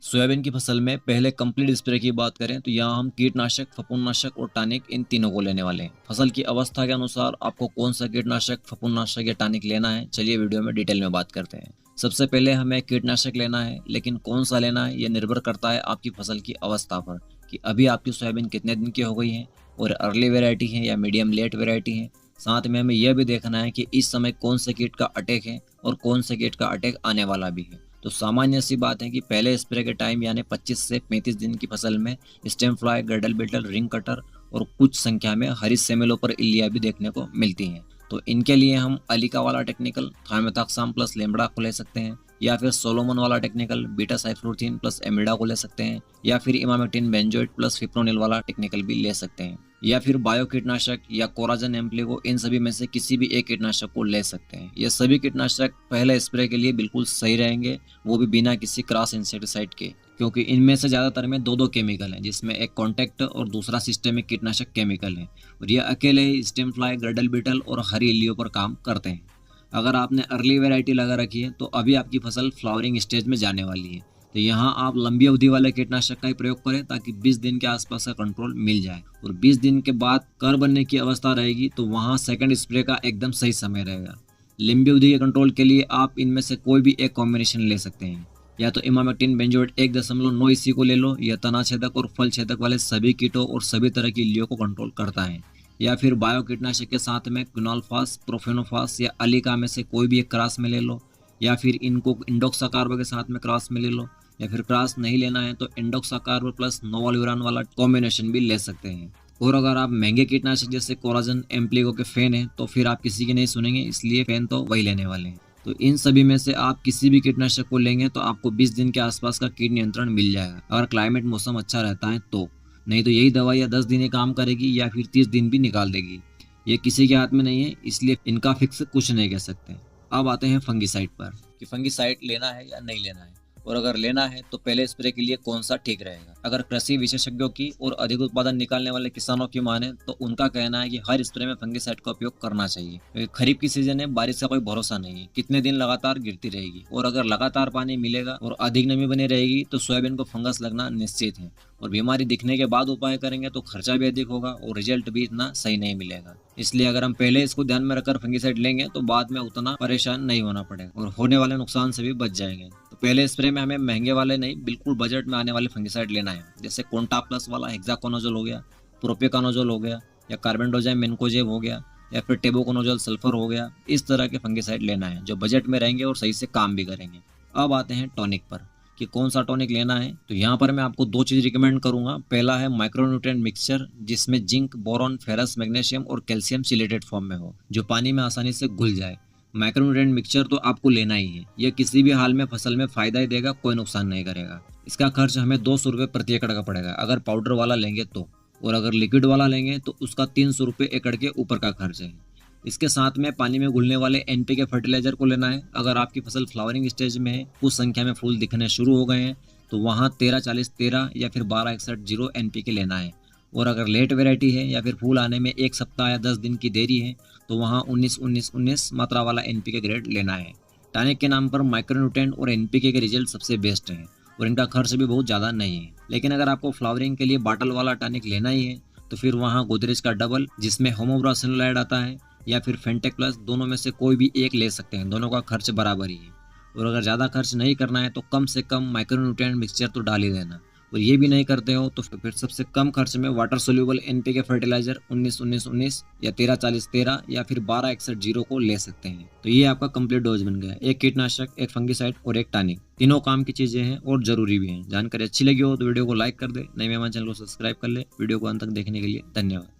Soybean की फसल में पहले कंप्लीट स्प्रे की बात करें तो यहाँ हम कीटनाशक, फफूंदनाशक और टॉनिक इन तीनों को लेने वाले हैं। फसल की अवस्था के अनुसार आपको कौन सा कीटनाशक, फफूंदनाशक या टॉनिक लेना है, चलिए वीडियो में डिटेल में बात करते हैं। सबसे पहले हमें कीटनाशक लेना है, लेकिन कौन सा लेना है यह निर्भर करता है आपकी फसल की अवस्था पर कि अभी आपकी सोयाबीन कितने दिन की हो गई है और अर्ली वेराइटी है या मीडियम लेट वेराइटी है। साथ में हमें यह भी देखना है कि इस समय कौन से कीट का अटैक है और कौन से कीट का अटैक आने वाला भी है। तो सामान्य सी बात है कि पहले स्प्रे के टाइम यानी 25 से 35 दिन की फसल में stem fly, girdle beetle, ring cutter और कुछ संख्या में हरी सेमेलो पर इल्लियाँ भी देखने को मिलती हैं। तो इनके लिए हम अलीका वाला टेक्निकल थायोमेथाक्साम प्लस लेम्बडा को ले सकते हैं, या फिर सोलोमन वाला टेक्निकल बीटा साइफ्लोथीन प्लस एमिडा को ले सकते हैं, या फिर इमामेक्टिन बेंजोइट प्लस फिप्रोनिल वाला टेक्निकल भी ले सकते हैं, या फिर बायो कीटनाशक या कोराजन एम्प्लीगो, इन सभी में से किसी भी एक कीटनाशक को ले सकते हैं। ये सभी कीटनाशक पहले स्प्रे के लिए बिल्कुल सही रहेंगे, वो भी बिना किसी क्रॉस इंसेक्टिसाइड के, क्योंकि इनमें से ज़्यादातर में दो केमिकल हैं, जिसमें एक कॉन्टैक्ट और दूसरा सिस्टेमिक कीटनाशक केमिकल है, और ये अकेले ही स्टेम फ्लाई, गर्डल बीटल और हरी इल्लियों पर काम करते हैं। अगर आपने अर्ली वैरायटी लगा रखी है तो अभी आपकी फसल फ्लावरिंग स्टेज में जाने वाली है, तो यहाँ आप लंबी अवधि वाले कीटनाशक का ही प्रयोग करें ताकि 20 दिन के आसपास का कंट्रोल मिल जाए। और 20 दिन के बाद कर बनने की अवस्था रहेगी तो वहाँ सेकंड स्प्रे का एकदम सही समय रहेगा। लंबी अवधि के कंट्रोल के लिए आप इनमें से कोई भी एक कॉम्बिनेशन ले सकते हैं, या तो इमामेक्टिन बेंजोएट 1.9 EC को ले लो, यह तना छेदक और फल छेदक वाले सभी कीटों और सभी तरह की इल्लियों को कंट्रोल करता है, या फिर बायो कीटनाशक के साथ में क्विनोलफास, प्रोफेनोफास या अलीका में से कोई भी एक क्रॉस में ले लो, या फिर इनको इंडोक्साकार्ब के साथ में क्रॉस में ले लो, या फिर क्रॉस नहीं लेना है तो इंडोक्साकार्ब प्लस नोवाल्यूरान वाला कॉम्बिनेशन भी ले सकते हैं। और अगर आप महंगे कीटनाशक जैसे कोराजन एम्प्लीगो के फैन हैं तो फिर आप किसी की नहीं सुनेंगे, इसलिए फैन तो वही लेने वाले हैं। तो इन सभी में से आप किसी भी कीटनाशक को लेंगे तो आपको 20 दिन के आसपास का कीट नियंत्रण मिल जाएगा, अगर क्लाइमेट मौसम अच्छा रहता है तो। नहीं तो यही दवाइयाँ 10 दिन ही काम करेगी या फिर 30 दिन भी निकाल देगी। ये किसी के हाथ में नहीं है, इसलिए इनका फिक्स कुछ नहीं कह सकते। अब आते हैं फंगिसाइड पर कि फंगिसाइड लेना है या नहीं लेना है, और अगर लेना है तो पहले स्प्रे के लिए कौन सा ठीक रहेगा। अगर कृषि विशेषज्ञों की और अधिक उत्पादन निकालने वाले किसानों की माने तो उनका कहना है कि हर स्प्रे में फंगिसाइड का उपयोग करना चाहिए, क्योंकि खरीफ की सीजन है, बारिश का कोई भरोसा नहीं है, कितने दिन लगातार गिरती रहेगी, और अगर लगातार पानी मिलेगा और अधिक नमी बनी रहेगी तो सोयाबीन को फंगस लगना निश्चित है, और बीमारी दिखने के बाद उपाय करेंगे तो खर्चा भी अधिक होगा और रिजल्ट भी इतना सही नहीं मिलेगा। इसलिए अगर हम पहले इसको ध्यान में रखकर फंगिसाइड लेंगे तो बाद में उतना परेशान नहीं होना पड़ेगा और होने वाले नुकसान से भी बच जाएंगे। तो पहले स्प्रे में हमें महंगे वाले नहीं, बिल्कुल बजट में आने वाले फंगिसाइड लेना है, जैसे कोंटा प्लस वाला हेक्साकोनाजोल हो गया, प्रोपियोकानोजोल हो गया, या कार्बेंडोजाइम मेनकोजेब हो गया, या फिर टेबुकोनाजोल सल्फर हो गया। इस तरह के फंगिसाइड लेना है जो बजट में रहेंगे और सही से काम भी करेंगे। अब आते हैं टॉनिक पर कि कौन सा टॉनिक लेना है। तो यहाँ पर मैं आपको दो चीज़ रिकमेंड करूंगा। पहला है माइक्रोन्यूट्रिएंट मिक्सचर, जिसमें जिंक, बोरॉन, फेरस, मैग्नीशियम और कैल्शियम चिलेटेड फॉर्म में हो, जो पानी में आसानी से घुल जाए। माइक्रोन्यूट्रिएंट मिक्सचर तो आपको लेना ही है, यह किसी भी हाल में फसल में फायदा ही देगा, कोई नुकसान नहीं करेगा। इसका खर्च हमें 200 रुपये प्रति एकड़ का पड़ेगा अगर पाउडर वाला लेंगे तो, और अगर लिक्विड वाला लेंगे तो उसका 300 रुपये एकड़ के ऊपर का खर्च है। इसके साथ में पानी में घुलने वाले एनपीके फर्टिलाइजर को लेना है। अगर आपकी फसल फ्लावरिंग स्टेज में है, कुछ संख्या में फूल दिखने शुरू हो गए हैं, तो वहाँ 13-40-13 या फिर 12-61-0 एनपीके लेना है। और अगर लेट वेराइटी है या फिर फूल आने में 1 सप्ताह या 10 दिन की देरी है तो वहाँ 19-19-19 मात्रा वाला एनपीके ग्रेड लेना है। टॉनिक के नाम पर माइक्रोन्यूट्रिएंट और एनपीके के रिजल्ट सबसे बेस्ट हैं और इनका खर्च भी बहुत ज़्यादा नहीं है। लेकिन अगर आपको फ्लावरिंग के लिए बॉटल वाला टॉनिक लेना ही है तो फिर वहाँ गोदरेज का डबल, जिसमें होमोब्रासिनोलाइड आता है, या फिर फेंटेक प्लस, दोनों में से कोई भी एक ले सकते हैं, दोनों का खर्च बराबर ही है। और अगर ज़्यादा खर्च नहीं करना है तो कम से कम माइक्रोन्यूट्रिएंट मिक्सचर तो डाल ही देना, और ये भी नहीं करते हो तो फिर सबसे कम खर्च में वाटर सोल्यूबल एनपीके फर्टिलाइजर 19-19-19 या 13-40-13 या फिर 12-61-0 को ले सकते हैं। तो ये आपका कंप्लीट डोज बन गया, एक कीटनाशक, एक फंगिसाइड और एक टॉनिक। तीनों काम की चीजें हैं और जरूरी भी हैं। जानकारी अच्छी लगी हो तो वीडियो को लाइक कर दे, नए मेहमान चैनल को सब्सक्राइब कर ले। वीडियो को अंत तक देखने के लिए धन्यवाद।